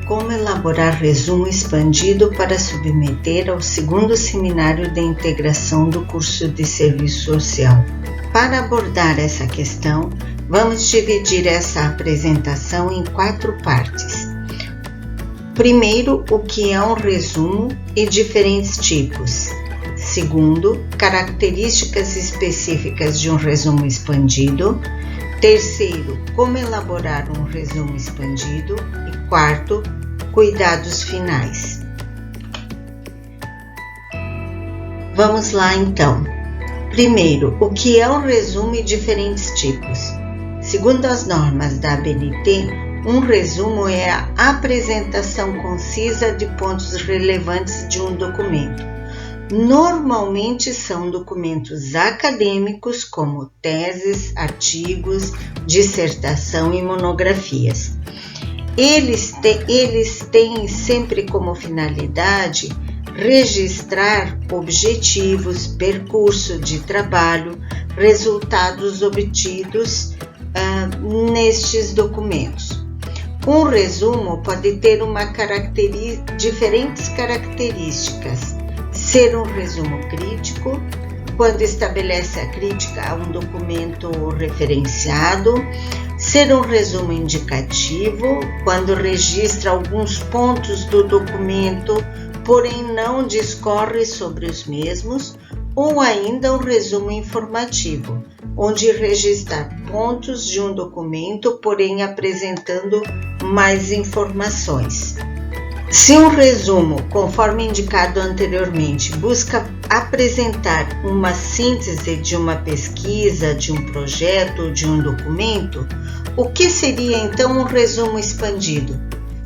Como elaborar resumo expandido para submeter ao segundo seminário de integração do curso de serviço social. Para abordar essa questão, vamos dividir essa apresentação em 4 partes. Primeiro, o que é um resumo e diferentes tipos. Segundo, características específicas de um resumo expandido. Terceiro, como elaborar um resumo expandido. E quarto, cuidados finais. Vamos lá então. Primeiro, o que é um resumo e diferentes tipos? Segundo as normas da ABNT, um resumo é a apresentação concisa de pontos relevantes de um documento. Normalmente são documentos acadêmicos como teses, artigos, dissertação e monografias. Eles têm sempre como finalidade registrar objetivos, percurso de trabalho, resultados obtidos nestes documentos. Um resumo pode ter diferentes características. Ser um resumo crítico, quando estabelece a crítica a um documento referenciado. Ser um resumo indicativo, quando registra alguns pontos do documento, porém não discorre sobre os mesmos. Ou ainda um resumo informativo, onde registra pontos de um documento, porém apresentando mais informações. Se um resumo, conforme indicado anteriormente, busca apresentar uma síntese de uma pesquisa, de um projeto ou de um documento, o que seria então um resumo expandido?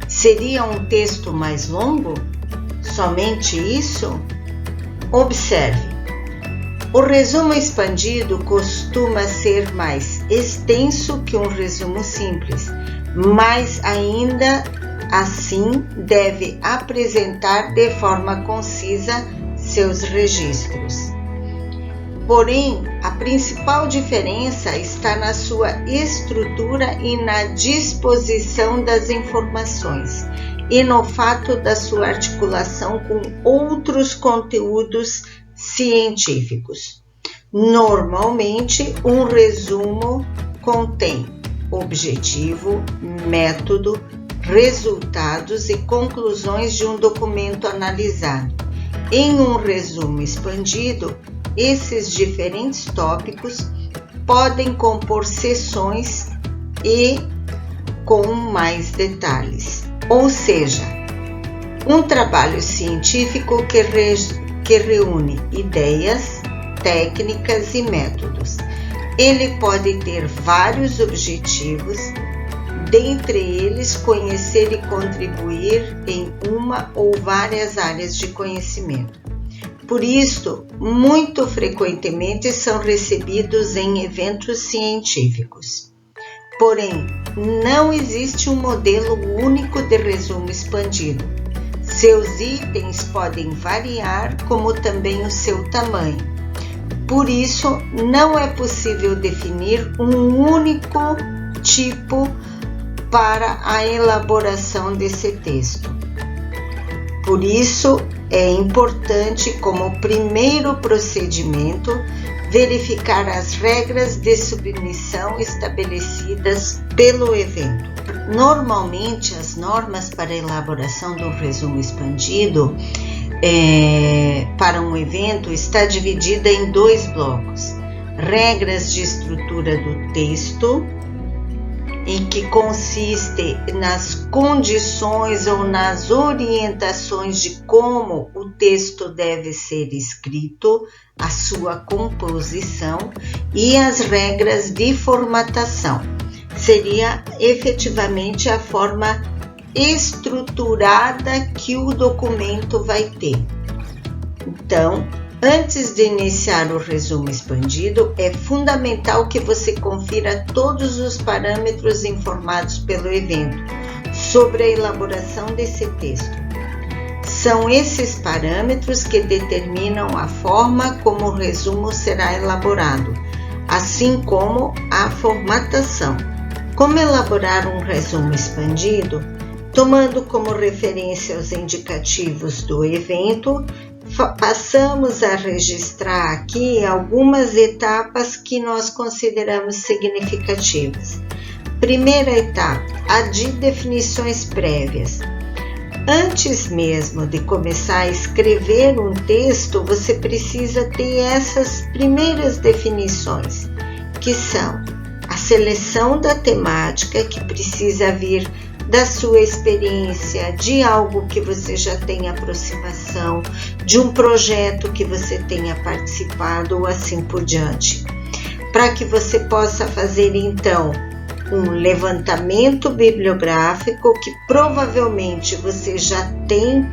Seria um texto mais longo? Somente isso? Observe. O resumo expandido costuma ser mais extenso que um resumo simples, mas ainda assim deve apresentar de forma concisa seus registros. Porém, a principal diferença está na sua estrutura e na disposição das informações, e no fato da sua articulação com outros conteúdos científicos. Normalmente, um resumo contém objetivo, método, resultados e conclusões de um documento analisado. Em um resumo expandido, esses diferentes tópicos podem compor seções e com mais detalhes. Ou seja, um trabalho científico que reúne ideias, técnicas e métodos. Ele pode ter vários objetivos, dentre eles conhecer e contribuir em uma ou várias áreas de conhecimento. Por isso, muito frequentemente são recebidos em eventos científicos. Porém, não existe um modelo único de resumo expandido. Seus itens podem variar, como também o seu tamanho. Por isso, não é possível definir um único tipo para a elaboração desse texto. Por isso, é importante, como primeiro procedimento, verificar as regras de submissão estabelecidas pelo evento. Normalmente, as normas para a elaboração de um resumo expandido para um evento está dividida em 2 blocos. Regras de estrutura do texto, em que consiste nas condições ou nas orientações de como o texto deve ser escrito, a sua composição, e as regras de formatação. Seria efetivamente a forma estruturada que o documento vai ter. Então, antes de iniciar o resumo expandido, é fundamental que você confira todos os parâmetros informados pelo evento sobre a elaboração desse texto. São esses parâmetros que determinam a forma como o resumo será elaborado, assim como a formatação. Como elaborar um resumo expandido? Tomando como referência os indicativos do evento, passamos a registrar aqui algumas etapas que nós consideramos significativas. Primeira etapa, a de definições prévias. Antes mesmo de começar a escrever um texto, você precisa ter essas primeiras definições, que são a seleção da temática, que precisa vir da sua experiência, de algo que você já tem aproximação, de um projeto que você tenha participado ou assim por diante. Para que você possa fazer então um levantamento bibliográfico, que provavelmente você já tem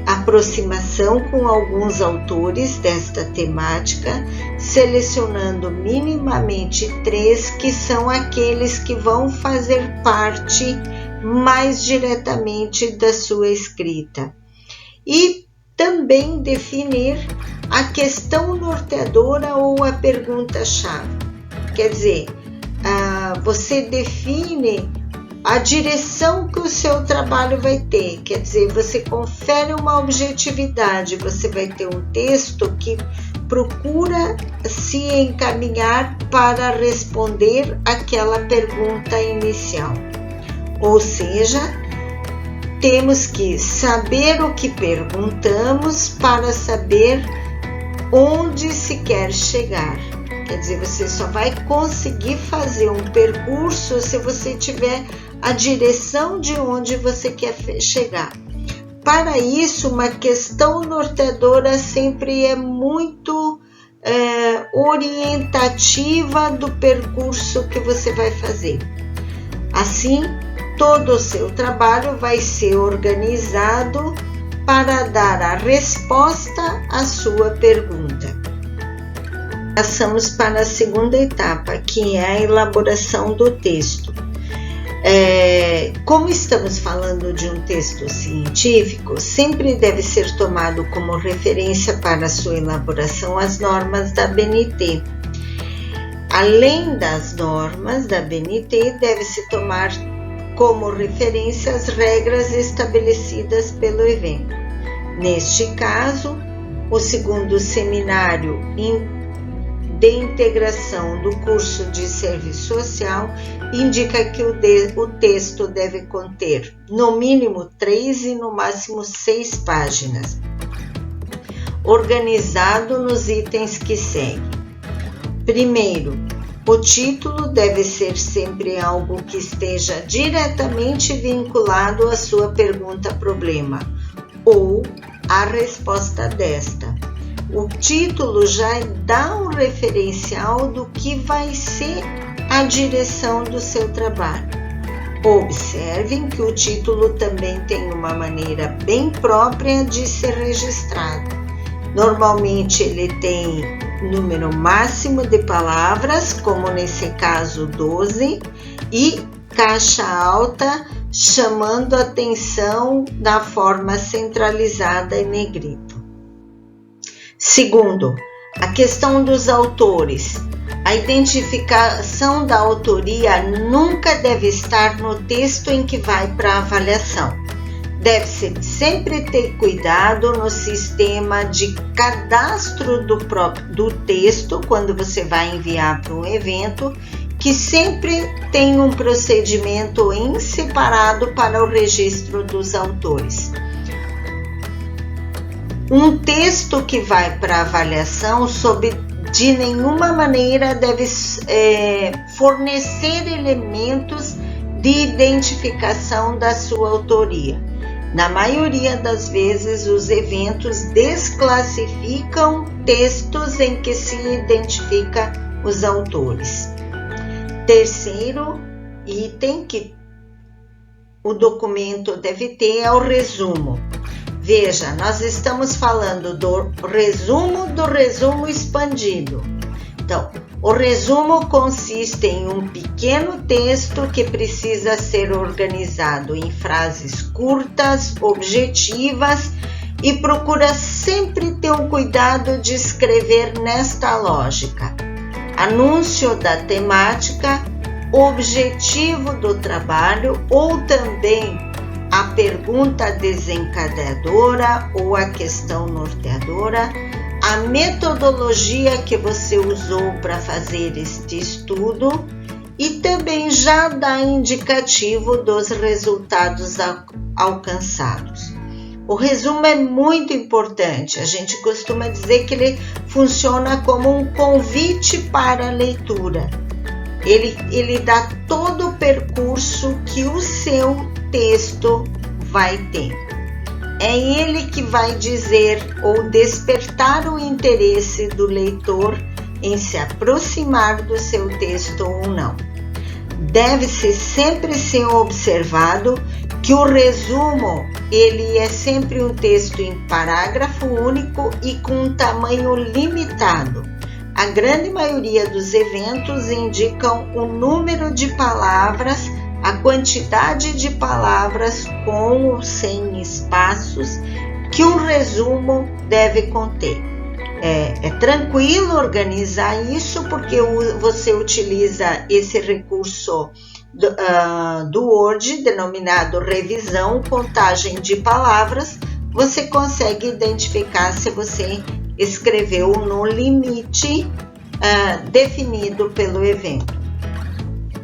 aproximação com alguns autores desta temática, selecionando minimamente 3 que são aqueles que vão fazer parte mais diretamente da sua escrita. E também definir a questão norteadora ou a pergunta-chave. Quer dizer, você define a direção que o seu trabalho vai ter, quer dizer, você confere uma objetividade, você vai ter um texto que procura se encaminhar para responder aquela pergunta inicial. Ou seja, temos que saber o que perguntamos para saber onde se quer chegar. Quer dizer, você só vai conseguir fazer um percurso se você tiver a direção de onde você quer chegar. Para isso, uma questão norteadora sempre é muito orientativa do percurso que você vai fazer. Assim, todo o seu trabalho vai ser organizado para dar a resposta à sua pergunta. Passamos para a segunda etapa, que é a elaboração do texto. Como estamos falando de um texto científico, sempre deve ser tomado como referência para a sua elaboração as normas da ABNT. Além das normas da ABNT, deve-se tomar como referência as regras estabelecidas pelo evento. Neste caso, o segundo seminário de integração do curso de serviço social indica que o texto deve conter no mínimo 3 e no máximo 6 páginas, organizado nos itens que seguem. Primeiro, o título deve ser sempre algo que esteja diretamente vinculado à sua pergunta-problema ou à resposta desta. O título já dá um referencial do que vai ser a direção do seu trabalho. Observem que o título também tem uma maneira bem própria de ser registrado. Normalmente ele tem número máximo de palavras, como nesse caso 12, e caixa alta, chamando a atenção da forma centralizada em negrito. Segundo, a questão dos autores. A identificação da autoria nunca deve estar no texto em que vai para a avaliação. Deve-se sempre ter cuidado no sistema de cadastro do texto, quando você vai enviar para um evento, que sempre tem um procedimento em separado para o registro dos autores. Um texto que vai para avaliação, de nenhuma maneira deve fornecer elementos de identificação da sua autoria. Na maioria das vezes, os eventos desclassificam textos em que se identifica os autores. Terceiro item que o documento deve ter é o resumo. Veja, nós estamos falando do resumo expandido. Então, o resumo consiste em um pequeno texto que precisa ser organizado em frases curtas, objetivas e procura sempre ter o cuidado de escrever nesta lógica. Anúncio da temática, objetivo do trabalho ou também a pergunta desencadeadora ou a questão norteadora, a metodologia que você usou para fazer este estudo e também já dá indicativo dos resultados alcançados. O resumo é muito importante, a gente costuma dizer que ele funciona como um convite para a leitura. Ele dá todo o percurso que o seu texto vai ter. É ele que vai dizer ou despertar o interesse do leitor em se aproximar do seu texto ou não. Deve-se sempre ser observado que o resumo ele é sempre um texto em parágrafo único e com um tamanho limitado. A grande maioria dos eventos indicam o número de palavras, a quantidade de palavras com ou sem espaços que um resumo deve conter. É tranquilo organizar isso porque você utiliza esse recurso do Word, denominado revisão, contagem de palavras. Você consegue identificar se você escreveu no limite definido pelo evento.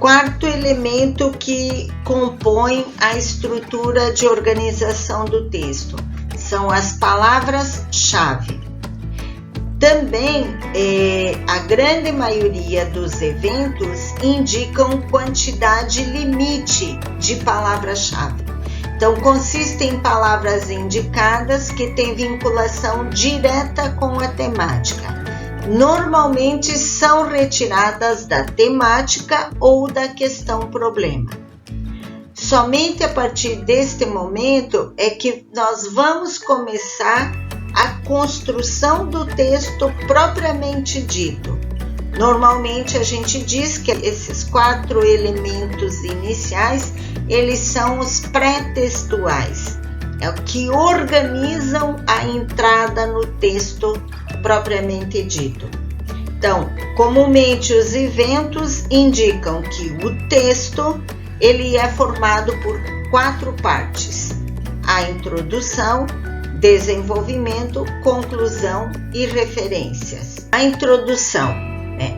Quarto elemento que compõe a estrutura de organização do texto são as palavras-chave. Também a grande maioria dos eventos indicam quantidade limite de palavras-chave. Então, consiste em palavras indicadas que têm vinculação direta com a temática. Normalmente são retiradas da temática ou da questão problema. Somente a partir deste momento é que nós vamos começar a construção do texto propriamente dito. Normalmente a gente diz que esses 4 elementos iniciais, eles são os pré-textuais, é o que organizam a entrada no texto propriamente dito. Então, comumente os eventos indicam que o texto ele é formado por 4 partes: a introdução, desenvolvimento, conclusão e referências. A introdução.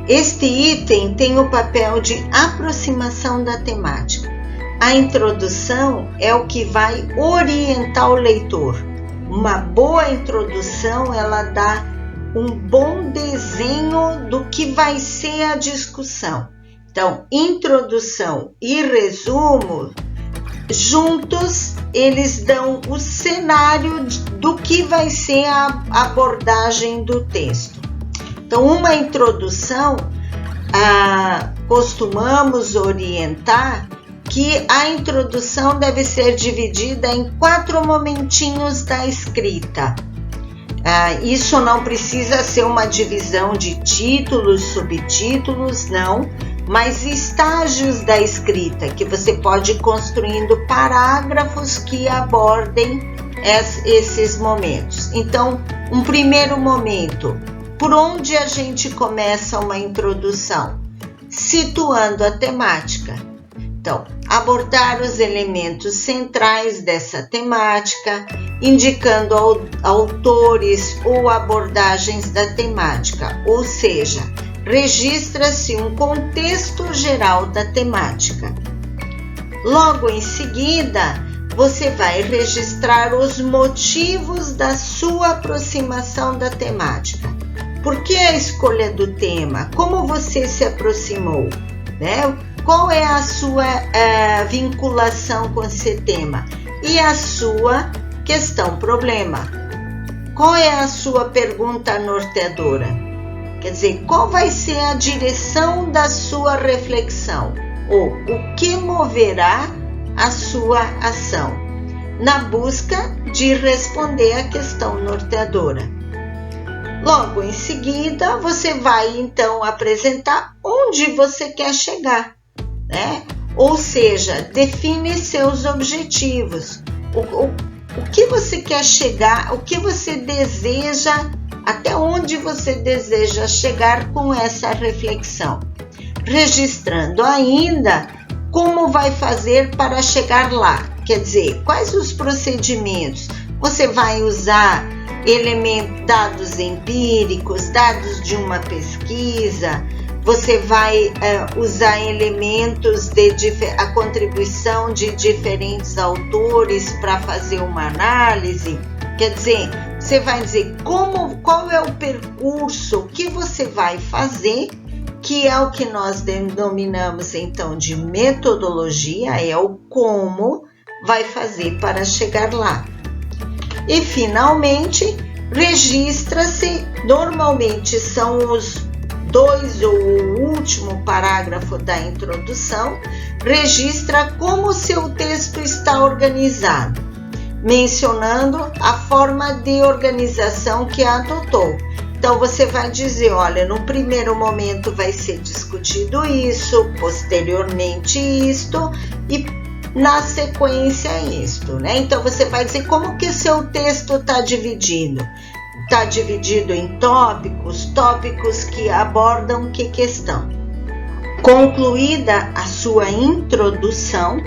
Este item tem o papel de aproximação da temática. A introdução é o que vai orientar o leitor. Uma boa introdução, ela dá um bom desenho do que vai ser a discussão. Então, introdução e resumo, juntos, eles dão o cenário do que vai ser a abordagem do texto. Então, uma introdução, costumamos orientar que a introdução deve ser dividida em 4 momentinhos da escrita. Isso não precisa ser uma divisão de títulos, subtítulos, não, mas estágios da escrita, que você pode ir construindo parágrafos que abordem esses momentos. Então, um primeiro momento, por onde a gente começa uma introdução? Situando a temática. Então, abordar os elementos centrais dessa temática, indicando autores ou abordagens da temática, ou seja, registra-se um contexto geral da temática. Logo em seguida, você vai registrar os motivos da sua aproximação da temática. Por que a escolha do tema? Como você se aproximou? Qual é a sua vinculação com esse tema? E a sua questão-problema? Qual é a sua pergunta norteadora? Quer dizer, qual vai ser a direção da sua reflexão? Ou o que moverá a sua ação? Na busca de responder à questão norteadora. Logo em seguida, você vai então apresentar onde você quer chegar, Ou seja, define seus objetivos. O que você quer chegar, o que você deseja, até onde você deseja chegar com essa reflexão. registrando ainda como vai fazer para chegar lá. Quer dizer, quais os procedimentos? Você vai usar dados empíricos, dados de uma pesquisa, você vai usar elementos a contribuição de diferentes autores para fazer uma análise. Quer dizer, você vai dizer qual é o percurso que você vai fazer, que é o que nós denominamos então de metodologia, é o como vai fazer para chegar lá. E finalmente, registra-se, normalmente são os 2 ou o último parágrafo da introdução, registra como o seu texto está organizado, mencionando a forma de organização que adotou. Então você vai dizer, olha, no primeiro momento vai ser discutido isso, posteriormente isto e na sequência isto, né? Então você vai dizer como que o seu texto está dividido. Está dividido em tópicos que abordam que questão. Concluída a sua introdução,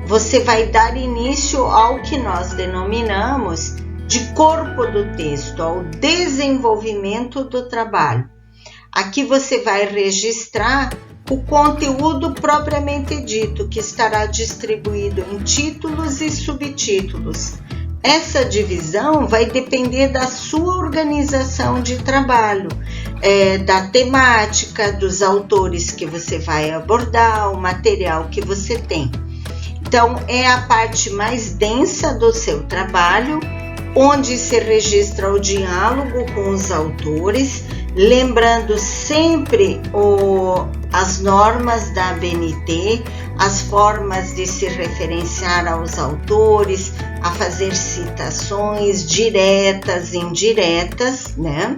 você vai dar início ao que nós denominamos de corpo do texto, ao desenvolvimento do trabalho. Aqui você vai registrar o conteúdo propriamente dito, que estará distribuído em títulos e subtítulos. Essa divisão vai depender da sua organização de trabalho, da temática, dos autores que você vai abordar, o material que você tem. Então, é a parte mais densa do seu trabalho, onde se registra o diálogo com os autores, lembrando sempre as normas da ABNT, as formas de se referenciar aos autores, a fazer citações diretas e indiretas, né?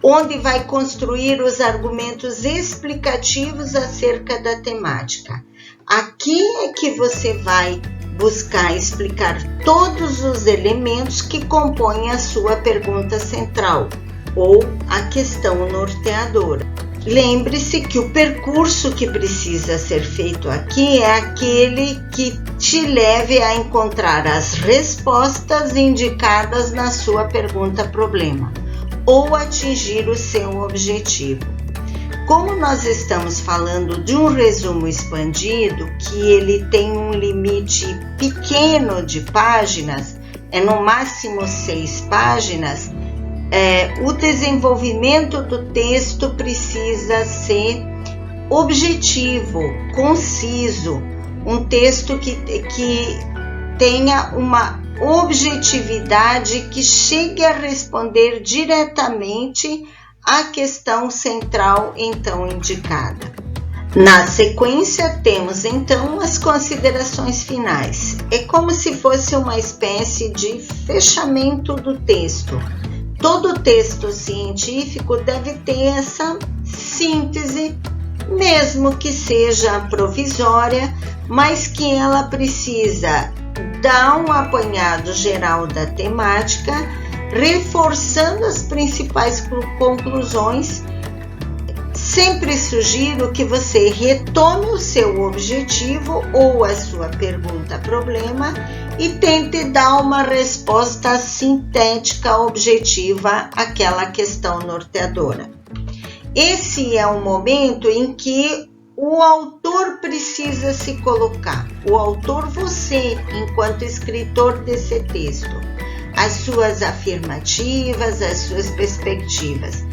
Onde vai construir os argumentos explicativos acerca da temática. Aqui é que você vai buscar explicar todos os elementos que compõem a sua pergunta central ou a questão norteadora. Lembre-se que o percurso que precisa ser feito aqui é aquele que te leve a encontrar as respostas indicadas na sua pergunta-problema ou atingir o seu objetivo. Como nós estamos falando de um resumo expandido, que ele tem um limite pequeno de páginas, no máximo 6 páginas, o desenvolvimento do texto precisa ser objetivo, conciso, um texto que tenha uma objetividade que chegue a responder diretamente à questão central então indicada. Na sequência, temos então as considerações finais. É como se fosse uma espécie de fechamento do texto. Todo texto científico deve ter essa síntese, mesmo que seja provisória, mas que ela precisa dar um apanhado geral da temática, reforçando as principais conclusões. Sempre sugiro que você retome o seu objetivo ou a sua pergunta-problema e tente dar uma resposta sintética, objetiva àquela questão norteadora. Esse é o momento em que o autor precisa se colocar. O autor, você, enquanto escritor desse texto, as suas afirmativas, as suas perspectivas.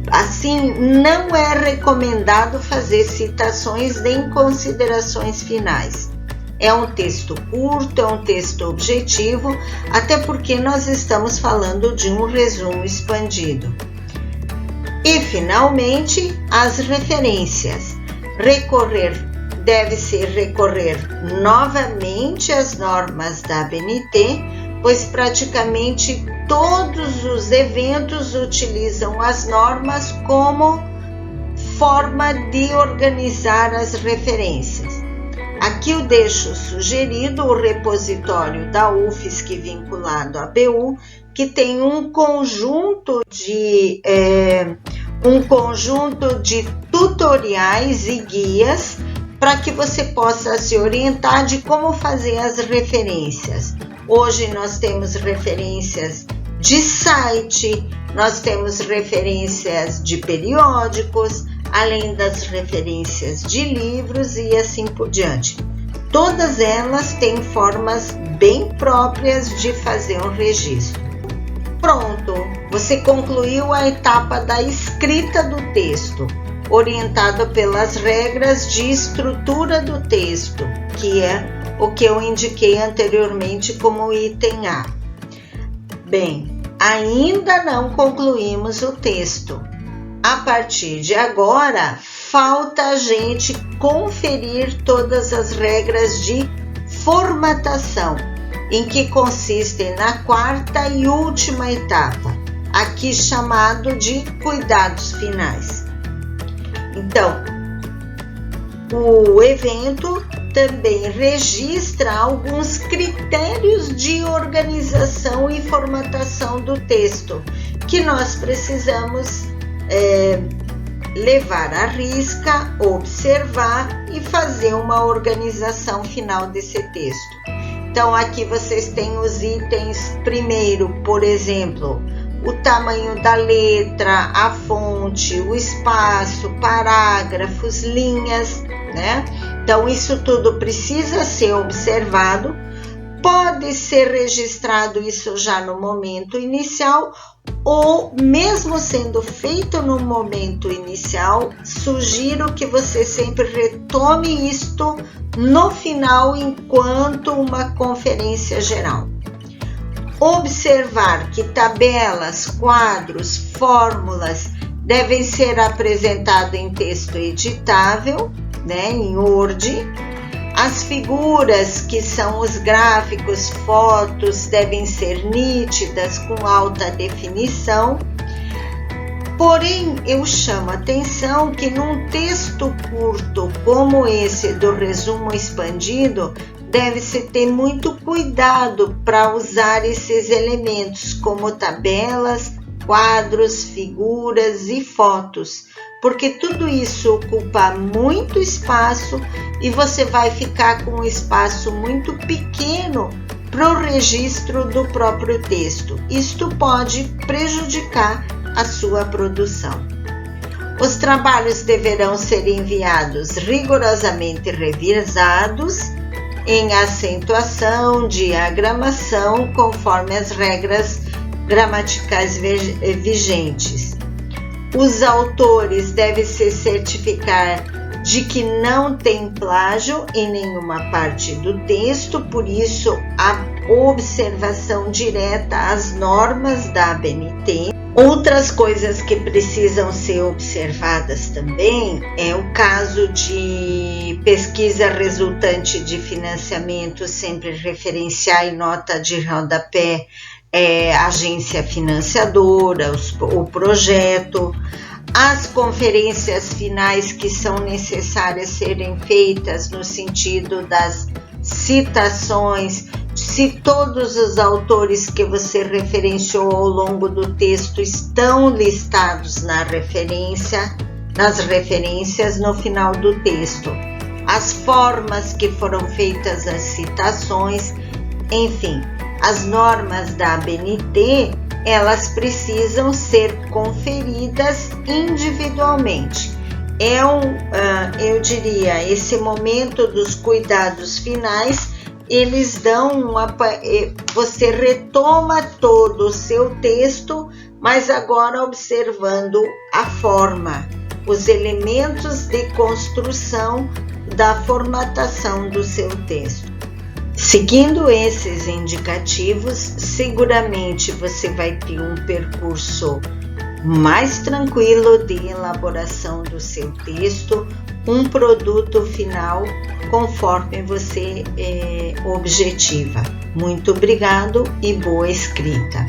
Assim, não é recomendado fazer citações nem considerações finais. É um texto curto, é um texto objetivo, até porque nós estamos falando de um resumo expandido. E, finalmente, as referências. Deve-se recorrer novamente às normas da ABNT, pois praticamente todos os eventos utilizam as normas como forma de organizar as referências. Aqui eu deixo sugerido o repositório da UFSC vinculado à BU, que tem um conjunto de um conjunto de tutoriais e guias para que você possa se orientar de como fazer as referências. Hoje nós temos referências de site, nós temos referências de periódicos, além das referências de livros e assim por diante. Todas elas têm formas bem próprias de fazer um registro. Pronto, você concluiu a etapa da escrita do texto, orientado pelas regras de estrutura do texto, que é o que eu indiquei anteriormente como item A. Bem, ainda não concluímos o texto. A partir de agora, falta a gente conferir todas as regras de formatação, em que consistem na quarta e última etapa, aqui chamado de cuidados finais. Então, o evento também registra alguns critérios de organização e formatação do texto que nós precisamos levar à risca, observar e fazer uma organização final desse texto. Então, aqui vocês têm os itens, primeiro, por exemplo, o tamanho da letra, a fonte, o espaço, parágrafos, linhas, né? Então, isso tudo precisa ser observado. Pode ser registrado isso já no momento inicial ou, mesmo sendo feito no momento inicial, sugiro que você sempre retome isto no final enquanto uma conferência geral. Observar que tabelas, quadros, fórmulas devem ser apresentados em texto editável, né, em Word. As figuras, que são os gráficos, fotos, devem ser nítidas, com alta definição. Porém, eu chamo a atenção que num texto curto como esse do resumo expandido, deve-se ter muito cuidado para usar esses elementos como tabelas, quadros, figuras e fotos, porque tudo isso ocupa muito espaço e você vai ficar com um espaço muito pequeno para o registro do próprio texto. Isto pode prejudicar a sua produção. Os trabalhos deverão ser enviados rigorosamente revisados em acentuação, diagramação, conforme as regras gramaticais vigentes. Os autores devem se certificar de que não tem plágio em nenhuma parte do texto, por isso a observação direta às normas da ABNT. Outras coisas que precisam ser observadas também é o caso de pesquisa resultante de financiamento, sempre referenciar em nota de rodapé agência financiadora, o projeto, as conferências finais que são necessárias serem feitas no sentido das citações, se todos os autores que você referenciou ao longo do texto estão listados nas referências no final do texto, as formas que foram feitas as citações, enfim, as normas da ABNT, elas precisam ser conferidas individualmente. Eu diria, esse momento dos cuidados finais, eles dão você retoma todo o seu texto, mas agora observando a forma, os elementos de construção da formatação do seu texto. Seguindo esses indicativos, seguramente você vai ter um percurso mais tranquilo de elaboração do seu texto, um produto final conforme você objetiva. Muito obrigado e boa escrita!